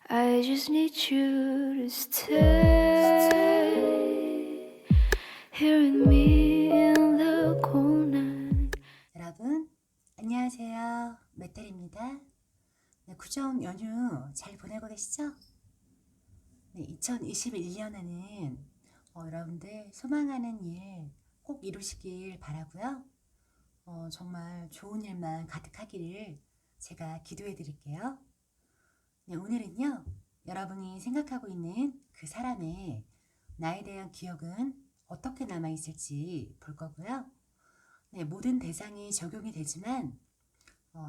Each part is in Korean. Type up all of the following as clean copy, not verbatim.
I just need you to stay here with me in the cold night. 여러분, 안녕하세요. 맷텔입니다. 네, 구정 연휴 잘 보내고 계시죠? 네, 2021년에는 여러분들 소망하는 일 꼭 이루시길 바라고요. 정말 좋은 일만 가득하기를 제가 기도해 드릴게요. 네, 오늘은요, 여러분이 생각하고 있는 그 사람의 나에 대한 기억은 어떻게 남아있을지 볼 거고요. 네, 모든 대상이 적용이 되지만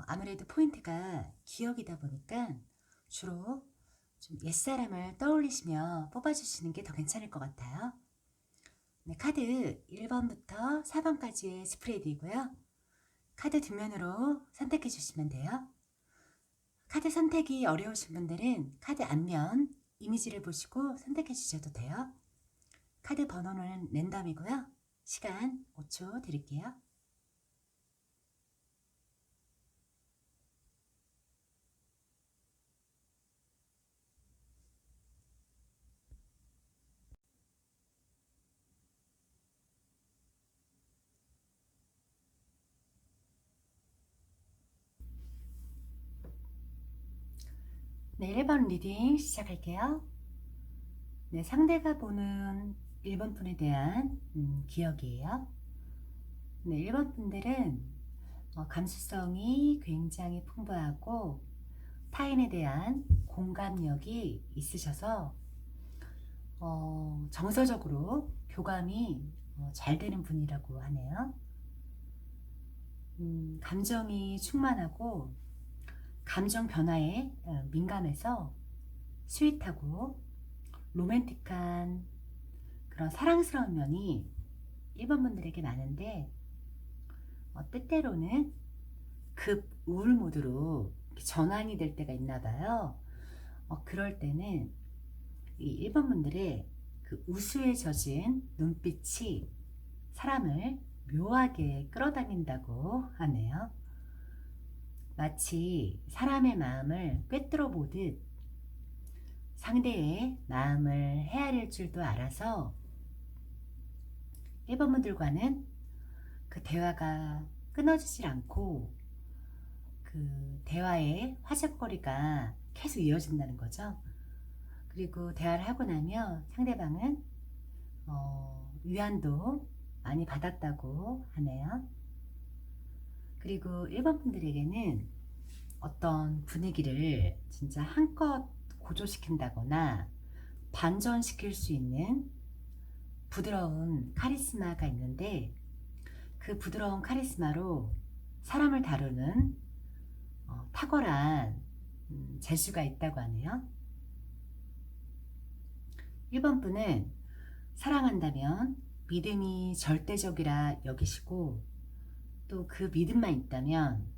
아무래도 포인트가 기억이다 보니까 주로 좀 옛사람을 떠올리시며 뽑아주시는 게 더 괜찮을 것 같아요. 네, 카드 1번부터 4번까지의 스프레드이고요. 카드 뒷면으로 선택해 주시면 돼요. 카드 선택이 어려우신 분들은 카드 앞면 이미지를 보시고 선택해 주셔도 돼요. 카드 번호는 랜덤이고요. 시간 5초 드릴게요. 네, 1번 리딩 시작할게요. 네, 상대가 보는 1번 분에 대한 기억이에요. 네, 1번 분들은 감수성이 굉장히 풍부하고 타인에 대한 공감력이 있으셔서 정서적으로 교감이 잘 되는 분이라고 하네요. 감정이 충만하고 감정 변화에 민감해서 스윗하고 로맨틱한 그런 사랑스러운 면이 1번 분들에게 많은데 때때로는 급 우울 모드로 전환이 될 때가 있나 봐요. 그럴 때는 이 1번 분들의 그 우수에 젖은 눈빛이 사람을 묘하게 끌어당긴다고 하네요. 마치 사람의 마음을 꿰뚫어 보듯 상대의 마음을 헤아릴 줄도 알아서 1번 분들과는 그 대화가 끊어지질 않고 그 대화의 화제거리가 계속 이어진다는 거죠. 그리고 대화를 하고 나면 상대방은 위안도 많이 받았다고 하네요. 그리고 1번 분들에게는 어떤 분위기를 진짜 한껏 고조시킨다거나 반전시킬 수 있는 부드러운 카리스마가 있는데 그 부드러운 카리스마로 사람을 다루는 탁월한 재주가 있다고 하네요. 1번 분은 사랑한다면 믿음이 절대적이라 여기시고 또 그 믿음만 있다면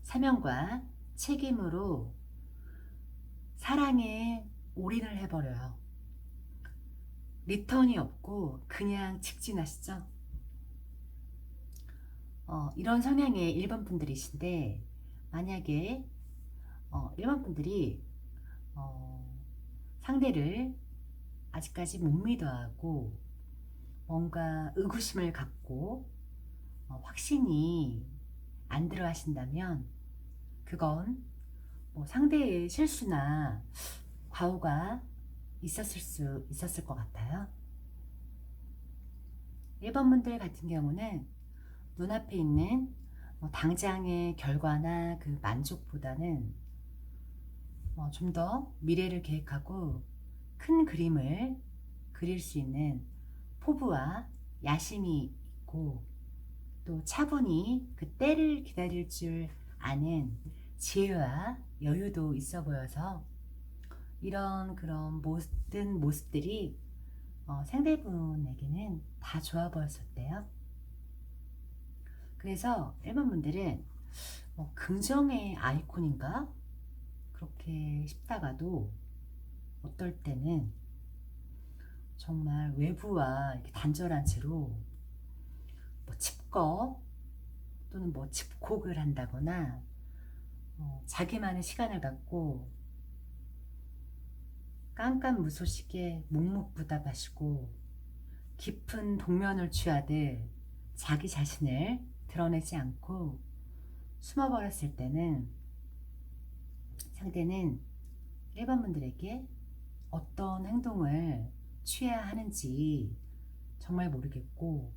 사명과 책임으로 사랑에 올인을 해버려요. 리턴이 없고 그냥 직진하시죠. 이런 성향의 1번 분들이신데 만약에 1번 분들이 상대를 아직까지 못 믿어하고 뭔가 의구심을 갖고 확신이 안 들어 하신다면 그건 뭐 상대의 실수나 과오가 있었을 것 같아요. 1번 분들 같은 경우는 눈앞에 있는 당장의 결과나 그 만족보다는 좀 더 미래를 계획하고 큰 그림을 그릴 수 있는 포부와 야심이 있고 또 차분히 그 때를 기다릴 줄 아는 지혜와 여유도 있어 보여서 이런 그런 모든 모습들이 상대분에게는 다 좋아 보였었대요. 그래서 1번 분들은 긍정의 아이콘인가? 그렇게 싶다가도 어떨 때는 정말 외부와 이렇게 단절한 채로 칩거 또는 집콕을 한다거나 자기만의 시간을 갖고 깜깜무소식에 묵묵부답하시고 깊은 동면을 취하듯 자기 자신을 드러내지 않고 숨어버렸을 때는 상대는 1번 분들에게 어떤 행동을 취해야 하는지 정말 모르겠고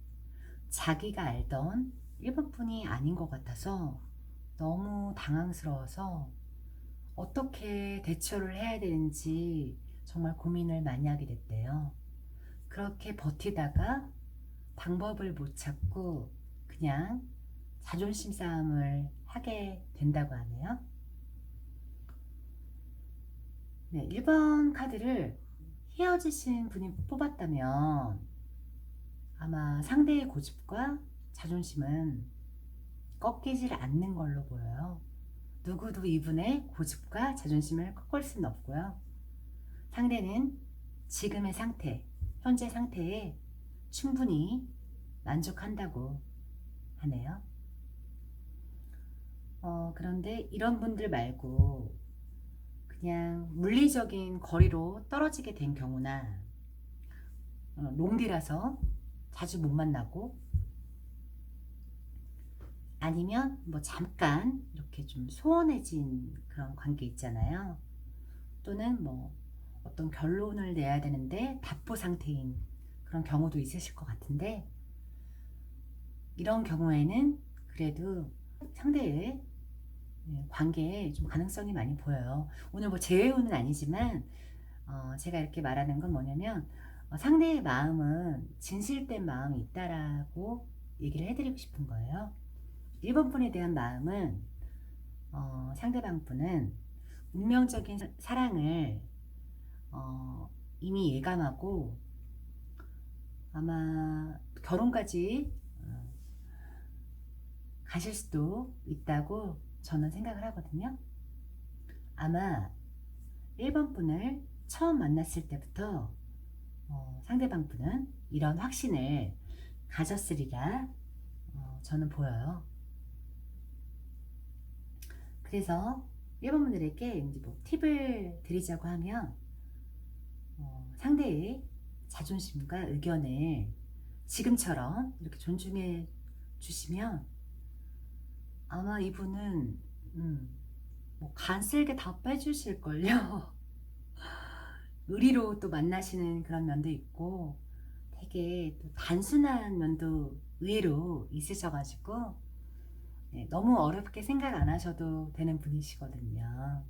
자기가 알던 1번 분이 아닌 것 같아서 너무 당황스러워서 어떻게 대처를 해야 되는지 정말 고민을 많이 하게 됐대요. 그렇게 버티다가 방법을 못 찾고 그냥 자존심 싸움을 하게 된다고 하네요. 네, 1번 카드를 헤어지신 분이 뽑았다면 아마 상대의 고집과 자존심은 꺾이질 않는 걸로 보여요. 누구도 이분의 고집과 자존심을 꺾을 수는 없고요. 상대는 지금의 상태, 현재 상태에 충분히 만족한다고 하네요. 그런데 이런 분들 말고 그냥 물리적인 거리로 떨어지게 된 경우나 롱디라서 자주 못 만나고 아니면 뭐 잠깐 이렇게 좀 소원해진 그런 관계 있잖아요. 또는 뭐 어떤 결론을 내야 되는데 답보 상태인 그런 경우도 있으실 것 같은데 이런 경우에는 그래도 상대의 관계에 좀 가능성이 많이 보여요. 오늘 뭐 재회운은 아니지만 제가 이렇게 말하는 건 뭐냐면 상대의 마음은 진실된 마음이 있다라고 얘기를 해드리고 싶은 거예요. 1번 분에 대한 마음은 상대방 분은 운명적인 사랑을 이미 예감하고 아마 결혼까지 가실 수도 있다고 저는 생각을 하거든요. 아마 1번 분을 처음 만났을 때부터 상대방 분은 이런 확신을 가졌으리라 저는 보여요. 그래서 1번 분들에게 이제 뭐 팁을 드리자고 하면 상대의 자존심과 의견을 지금처럼 이렇게 존중해 주시면 아마 이분은 뭐 간쓸게 다 빼주실걸요. 의리로 또 만나시는 그런 면도 있고 되게 또 단순한 면도 의외로 있으셔가지고 너무 어렵게 생각 안 하셔도 되는 분이시거든요.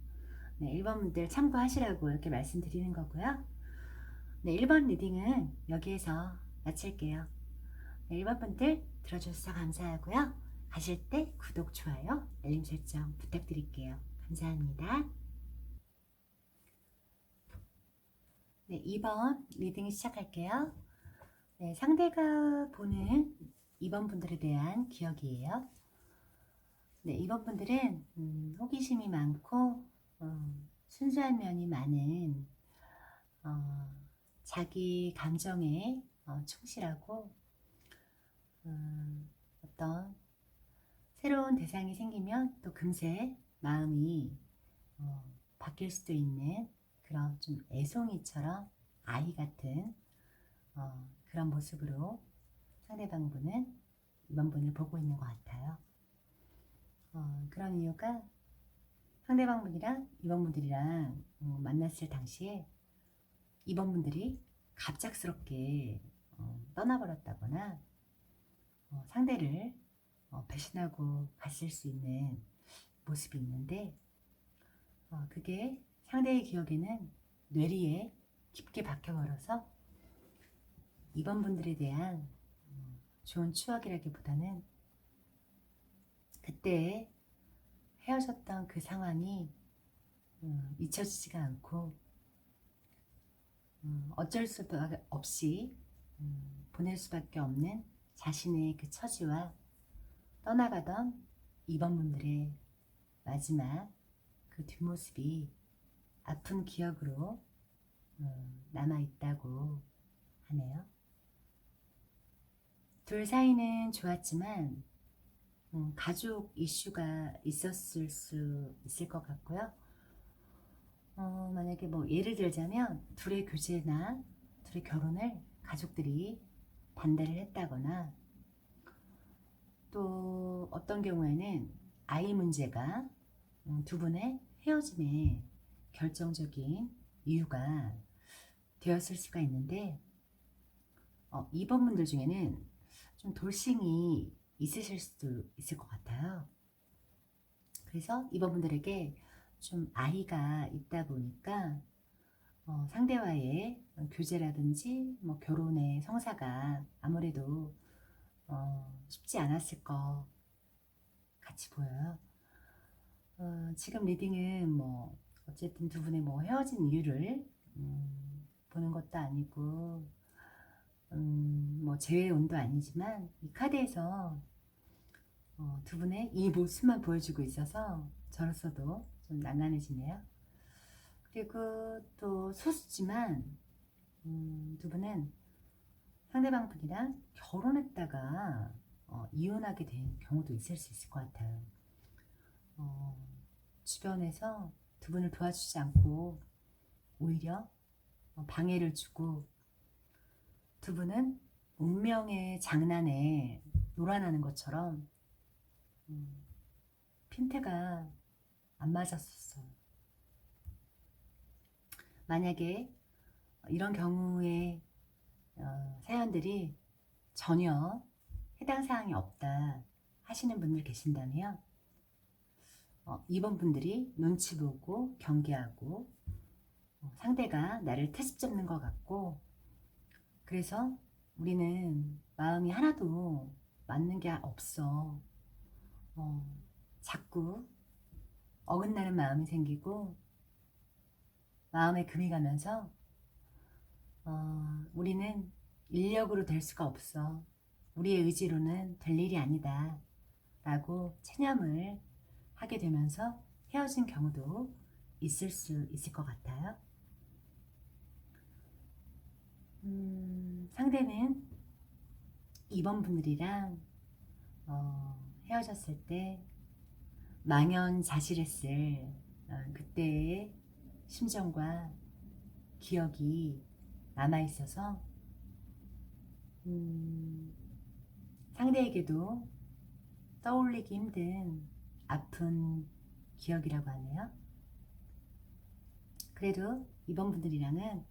네, 1번 분들 참고하시라고 이렇게 말씀드리는 거고요. 네, 1번 리딩은 여기에서 마칠게요. 네, 1번 분들 들어주셔서 감사하고요. 가실 때 구독, 좋아요, 알림 설정 부탁드릴게요. 감사합니다. 네, 2번 리딩 시작할게요. 네, 상대가 보는 2번 분들에 대한 기억이에요. 네, 2번 분들은 호기심이 많고 순수한 면이 많은 자기 감정에 충실하고 어떤 새로운 대상이 생기면 또 금세 마음이 바뀔 수도 있는 그런 좀 애송이처럼 아이 같은 그런 모습으로 상대방 분은 이번 분을 보고 있는 것 같아요. 그런 이유가 상대방 분이랑 이번 분들이랑 만났을 당시에 이번 분들이 갑작스럽게 떠나버렸다거나 상대를 배신하고 갔을 수 있는 모습이 있는데 그게 상대의 기억에는 뇌리에 깊게 박혀버려서 이번 분들에 대한 좋은 추억이라기보다는 그때 헤어졌던 그 상황이 잊혀지지가 않고 어쩔 수 없이 보낼 수밖에 없는 자신의 그 처지와 떠나가던 이번 분들의 마지막 그 뒷모습이 아픈 기억으로 남아있다고 하네요. 둘 사이는 좋았지만 가족 이슈가 있었을 수 있을 것 같고요. 만약에 뭐 예를 들자면 둘의 교제나 둘의 결혼을 가족들이 반대를 했다거나, 또 어떤 경우에는 아이 문제가 두 분의 헤어짐의 결정적인 이유가 되었을 수가 있는데, 이번 분들 중에는 좀 돌싱이 있으실 수도 있을 것 같아요. 그래서 이번 분들에게 좀 아이가 있다 보니까 상대와의 교제라든지 뭐 결혼의 성사가 아무래도 쉽지 않았을 것 같이 보여요. 지금 리딩은 뭐 어쨌든 두 분의 뭐 헤어진 이유를 보는 것도 아니고 뭐 재회운도 아니지만, 이 카드에서 두 분의 이 모습만 보여주고 있어서 저로서도 좀 난감해지네요. 그리고 또 소수지만 두 분은 상대방 분이랑 결혼했다가 이혼하게 된 경우도 있을 수 있을 것 같아요. 주변에서 두 분을 도와주지 않고 오히려 방해를 주고, 두 분은 운명의 장난에 놀아나는 것처럼 핀트가 안 맞았었어요. 만약에 이런 경우에 사연들이 전혀 해당 사항이 없다 하시는 분들 계신다면, 이번 분들이 눈치 보고 경계하고, 상대가 나를 트집 잡는 것 같고, 그래서 우리는 마음이 하나도 맞는 게 없어. 자꾸 어긋나는 마음이 생기고 마음에 금이 가면서 우리는 인력으로 될 수가 없어. 우리의 의지로는 될 일이 아니다 라고 체념을 하게 되면서 헤어진 경우도 있을 수 있을 것 같아요. 상대는 이번 분들이랑 헤어졌을 때 망연자실했을 그때의 심정과 기억이 남아있어서 상대에게도 떠올리기 힘든 아픈 기억이라고 하네요. 그래도 이번 분들이랑은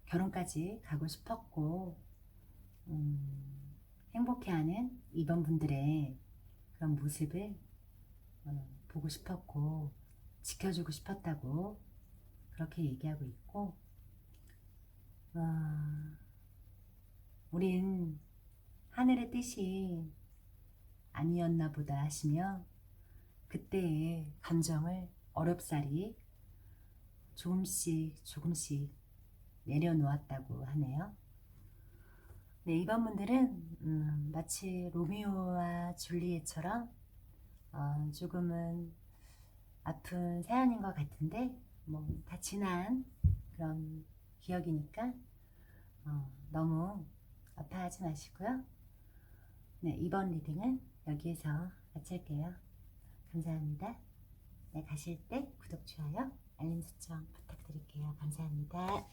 결혼까지 가고 싶었고 행복해하는 이번 분들의 그런 모습을 보고 싶었고 지켜주고 싶었다고 그렇게 얘기하고 있고, 우린 하늘의 뜻이 아니었나 보다 하시며 그때의 감정을 어렵사리 조금씩 조금씩 내려놓았다고 하네요. 네, 이번 분들은 마치 로미오와 줄리엣처럼 조금은 아픈 사연인 것 같은데, 뭐 다 지난 그런 기억이니까 너무 아파하지 마시고요. 네, 이번 리딩은 여기에서 마칠게요. 감사합니다. 네, 가실 때 구독, 좋아요, 알림 설정 부탁드릴게요. 감사합니다.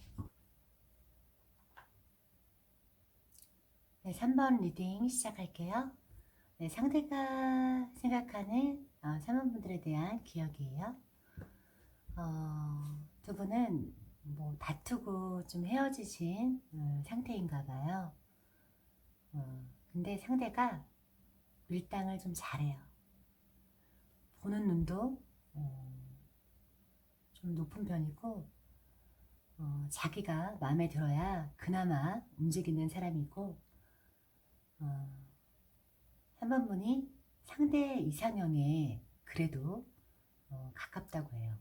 네, 3번 리딩 시작할게요. 네, 상대가 생각하는 3번 분들에 대한 기억이에요. 두 분은 뭐 다투고 좀 헤어지신 상태인가 봐요. 근데 상대가 밀당을 좀 잘해요. 보는 눈도 좀 높은 편이고, 자기가 마음에 들어야 그나마 움직이는 사람이고, 3번 분이 상대 이상형에 그래도 가깝다고 해요.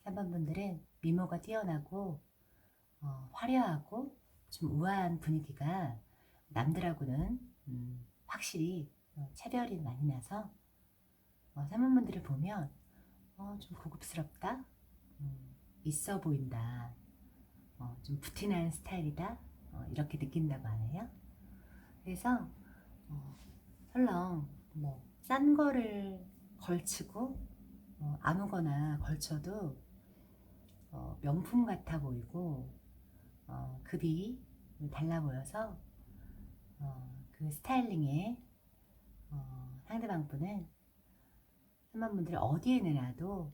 3번 분들은 미모가 뛰어나고 화려하고 좀 우아한 분위기가 남들하고는 확실히 차별이 많이 나서 3번 분들을 보면 좀 고급스럽다, 있어 보인다, 좀 부티난 스타일이다, 이렇게 느낀다고 하네요. 그래서 설렁 뭐 싼 거를 걸치고 아무거나 걸쳐도 명품 같아 보이고 급이 달라 보여서 그 스타일링에 상대방 분은 한번분들이 어디에 내놔도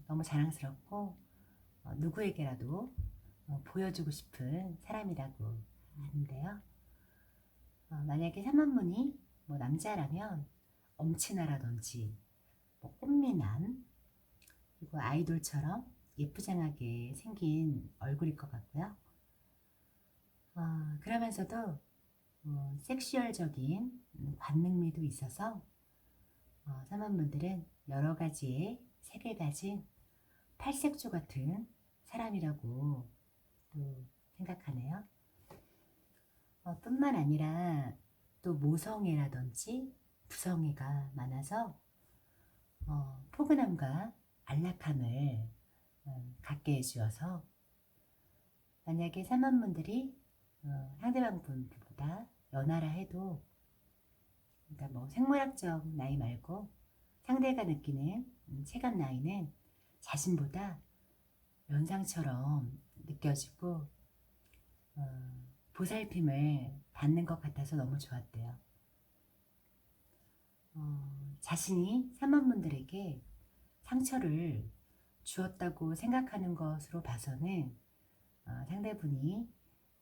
너무 자랑스럽고 누구에게라도 보여주고 싶은 사람이라고 하는데요. 만약에 3번분이 뭐 남자라면 엄친아라든지 뭐 꽃미남 그리고 아이돌처럼 예쁘장하게 생긴 얼굴일 것 같고요. 그러면서도 섹슈얼적인 관능미도 있어서 3번분들은 여러 가지의 색을 가진 팔색조 같은 사람이라고 또 생각하네요. 뿐만 아니라 또 모성애라든지 부성애가 많아서 포근함과 안락함을 갖게 해주어서 만약에 3번분들이 상대방 분보다 연하라 해도 그러니까 뭐 생물학적 나이 말고 상대가 느끼는 체감 나이는 자신보다 연상처럼 느껴지고 보살핌을 받는 것 같아서 너무 좋았대요. 자신이 3번분들에게 상처를 주었다고 생각하는 것으로 봐서는 상대분이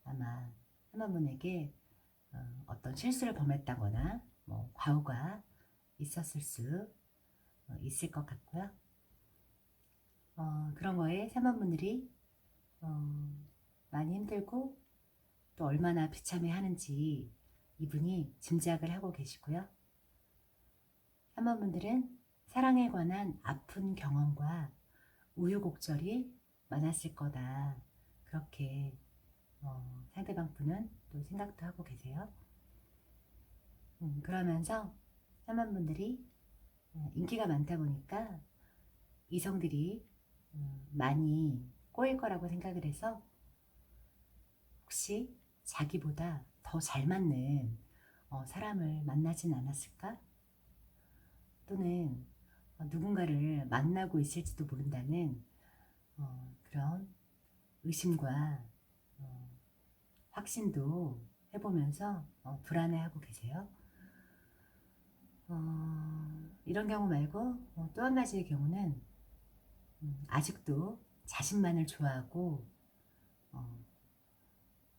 아마 3번분에게 어떤 실수를 범했다거나 뭐 과오가 있었을 수 있을 것 같고요. 그런 거에 3번분들이 많이 힘들고 또 얼마나 비참해 하는지 이분이 짐작을 하고 계시고요. 3번분들은 사랑에 관한 아픈 경험과 우유곡절이 많았을 거다. 그렇게 상대방 분은 또 생각도 하고 계세요. 그러면서 3번분들이 인기가 많다 보니까 이성들이 많이 꼬일 거라고 생각을 해서 혹시 자기보다 더 잘 맞는 사람을 만나진 않았을까? 또는 누군가를 만나고 있을지도 모른다는 그런 의심과 확신도 해보면서 불안해하고 계세요. 이런 경우 말고 또 한 가지의 경우는 아직도 자신만을 좋아하고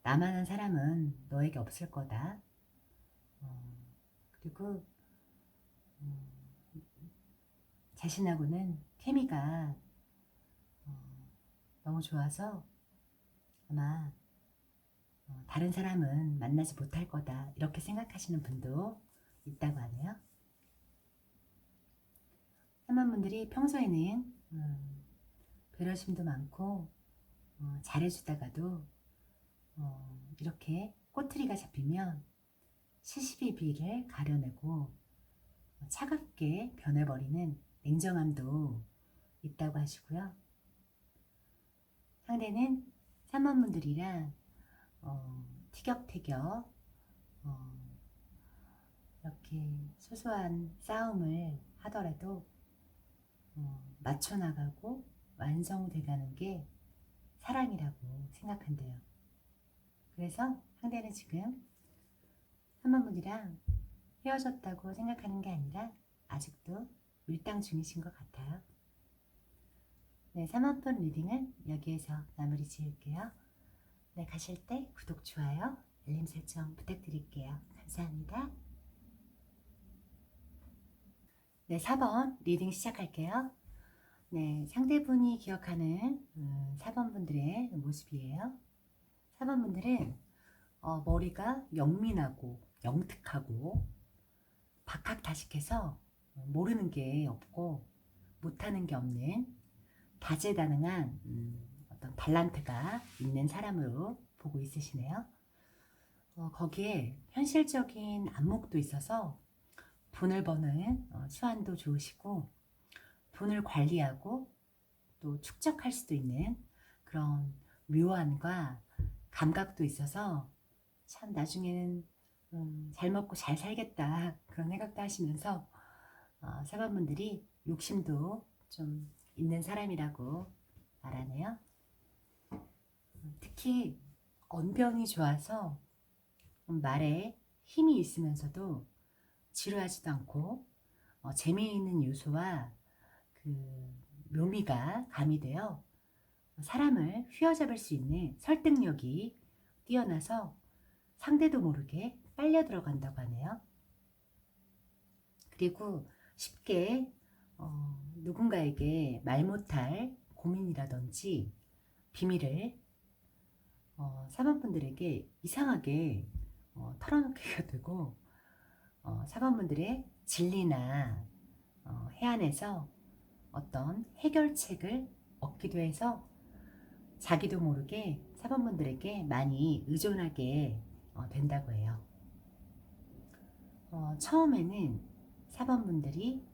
나만한 사람은 너에게 없을 거다. 그리고 자신하고는 케미가 너무 좋아서 아마 다른 사람은 만나지 못할 거다 이렇게 생각하시는 분도 있다고 하네요. 3번분들이 평소에는 배려심도 많고 잘해주다가도 이렇게 꼬투리가 잡히면 시시비비를 가려내고 차갑게 변해버리는 냉정함도 있다고 하시고요. 상대는 3번분들이랑 티격태격 이렇게 소소한 싸움을 하더라도 맞춰나가고 완성돼가는 게 사랑이라고 생각한대요. 그래서 상대는 지금 3번분이랑 헤어졌다고 생각하는 게 아니라 아직도 밀당 중이신 것 같아요. 네, 3번분 리딩은 여기에서 마무리 지을게요. 네, 가실 때 구독, 좋아요, 알림 설정 부탁드릴게요. 감사합니다. 네, 4번 리딩 시작할게요. 네, 상대분이 기억하는 4번분들의 모습이에요. 4번분들은 머리가 영민하고 영특하고 박학다식해서 모르는 게 없고 못하는 게 없는 다재다능한 어떤 탤런트가 있는 사람으로 보고 있으시네요. 거기에 현실적인 안목도 있어서 돈을 버는 수완도 좋으시고 돈을 관리하고 또 축적할 수도 있는 그런 묘안과 감각도 있어서 참 나중에는 잘 먹고 잘 살겠다 그런 생각도 하시면서 4번분들이 욕심도 좀 있는 사람이라고 말하네요. 특히 언변이 좋아서 말에 힘이 있으면서도 지루하지도 않고 재미있는 요소와 그 묘미가 가미되어 사람을 휘어잡을 수 있는 설득력이 뛰어나서 상대도 모르게 빨려 들어간다고 하네요. 그리고 쉽게 누군가에게 말 못할 고민이라든지 비밀을 사모분들에게 이상하게 털어놓기가 되고 사모분들의 진리나 해안에서 어떤 해결책을 얻기도 해서 자기도 모르게 사모분들에게 많이 의존하게 된다고 해요. 처음에는 사모분들이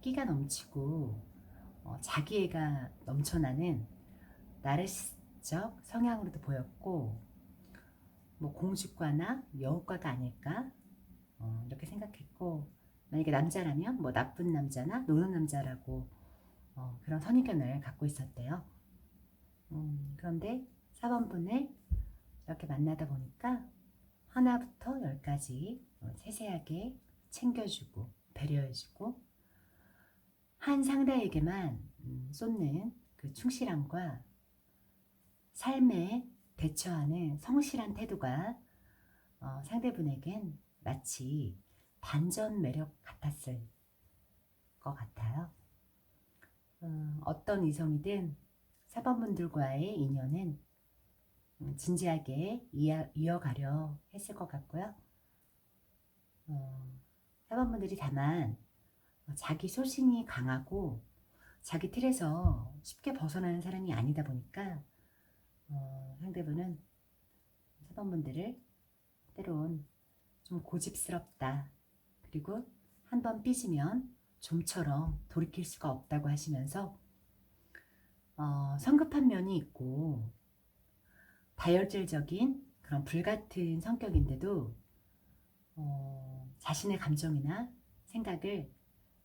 끼가 넘치고 자기애가 넘쳐나는 나르시스적 성향으로도 보였고 뭐 공주과나 여우과가 아닐까 이렇게 생각했고, 만약에 남자라면 뭐 나쁜 남자나 노는 남자라고 그런 선입견을 갖고 있었대요. 그런데 사번분을 이렇게 만나다 보니까 하나부터 열까지 세세하게 챙겨주고 배려해주고 한 상대에게만 쏟는 그 충실함과 삶에 대처하는 성실한 태도가 상대분에겐 마치 반전 매력 같았을 것 같아요. 어떤 이성이든 사번분들과의 인연은 진지하게 이어가려 했을 것 같고요. 사번분들이 다만 자기 소신이 강하고 자기 틀에서 쉽게 벗어나는 사람이 아니다 보니까 상대분은 사번분들을 때론 좀 고집스럽다, 그리고 한번 삐지면 좀처럼 돌이킬 수가 없다고 하시면서 성급한 면이 있고 다혈질적인 그런 불같은 성격인데도 자신의 감정이나 생각을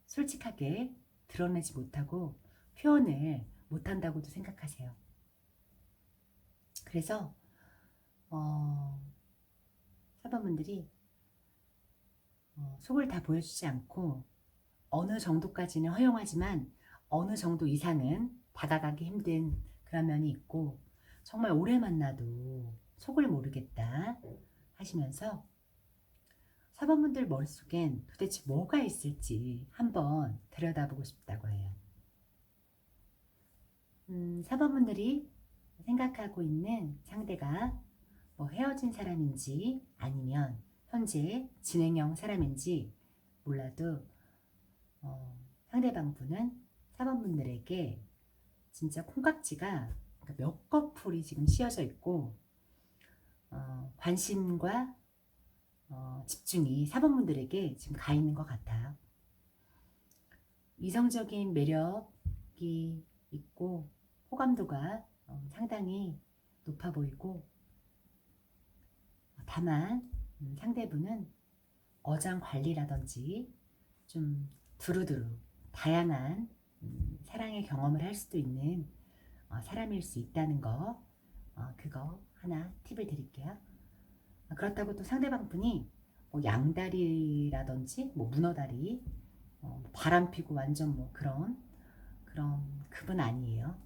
솔직하게 드러내지 못하고 표현을 못한다고도 생각하세요. 그래서 사번분들이 속을 다 보여주지 않고 어느 정도까지는 허용하지만 어느 정도 이상은 다가가기 힘든 그런 면이 있고, 정말 오래 만나도 속을 모르겠다 하시면서 사번분들 머릿속엔 도대체 뭐가 있을지 한번 들여다보고 싶다고 해요. 사번분들이 생각하고 있는 상대가 뭐 헤어진 사람인지 아니면 현재 진행형 사람인지 몰라도 상대방분은 사번분들에게 진짜 콩깍지가 몇 거풀이 지금 씌어져 있고 관심과 집중이 사번분들에게 지금 가 있는 것 같아요. 이성적인 매력이 있고 호감도가 상당히 높아 보이고, 다만 상대분은 어장 관리라든지 좀 두루두루 다양한 사랑의 경험을 할 수도 있는 사람일 수 있다는 거, 그거 하나 팁을 드릴게요. 그렇다고 또 상대방 분이 뭐 양다리라든지 뭐 문어다리, 바람피고 완전 뭐 그런 그분 아니에요.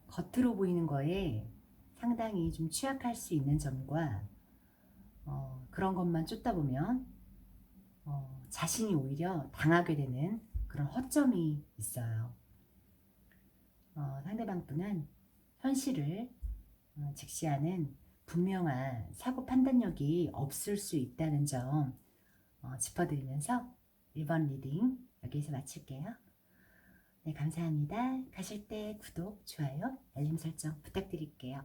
겉으로 보이는 거에 상당히 좀 취약할 수 있는 점과 그런 것만 쫓다 보면 자신이 오히려 당하게 되는 그런 허점이 있어요. 상대방 분은 현실을 직시하는 분명한 사고 판단력이 없을 수 있다는 점 짚어드리면서 1번 리딩 여기서 마칠게요. 네, 감사합니다. 가실 때 구독, 좋아요, 알림 설정 부탁드릴게요.